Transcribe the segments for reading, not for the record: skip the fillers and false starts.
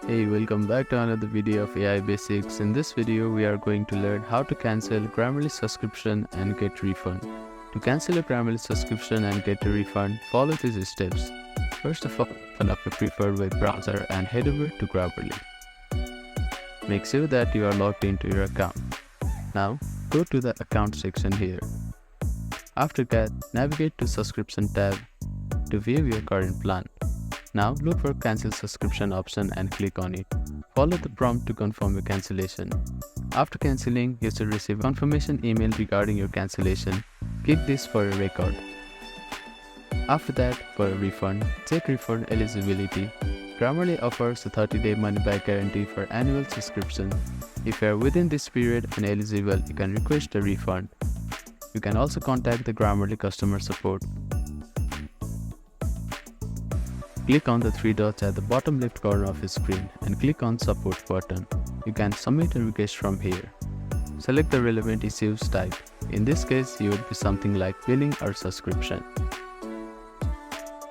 Hey, welcome back to another video of AI Basics. In this video, we are going to learn how to cancel Grammarly subscription and get refund. To cancel a Grammarly subscription and get a refund, follow these steps. First of all, open up your preferred web browser and head over to Grammarly. Make sure that you are logged into your account. Now, go to the account section here. After that, navigate to subscription tab to view your current plan. Now look for cancel subscription option and click on it. Follow the prompt to confirm your cancellation. After cancelling, you should receive a confirmation email regarding your cancellation. Keep this for a record. After that, for a refund, check refund eligibility. Grammarly offers a 30-day money-back guarantee for annual subscription. If you are within this period and eligible, you can request a refund. You can also contact the Grammarly customer support. Click on the three dots at the bottom left corner of your screen and click on Support button. You can submit a request from here. Select the relevant issues type. In this case, it would be something like billing or subscription.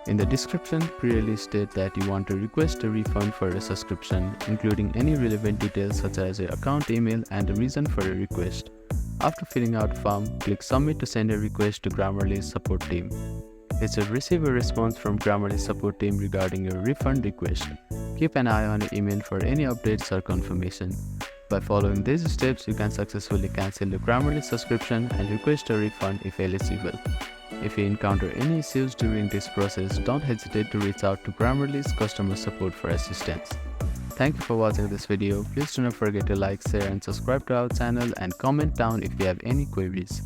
In the description, clearly state that you want to request a refund for a subscription, including any relevant details such as your account email and the reason for a request. After filling out form, click Submit to send a request to Grammarly's support team. You should receive a response from Grammarly support team regarding your refund request. Keep an eye on your email for any updates or confirmation. By following these steps, you can successfully cancel your Grammarly subscription and request a refund if eligible. If you encounter any issues during this process, don't hesitate to reach out to Grammarly's customer support for assistance. Thank you for watching this video. Please do not forget to like, share and subscribe to our channel and comment down if you have any queries.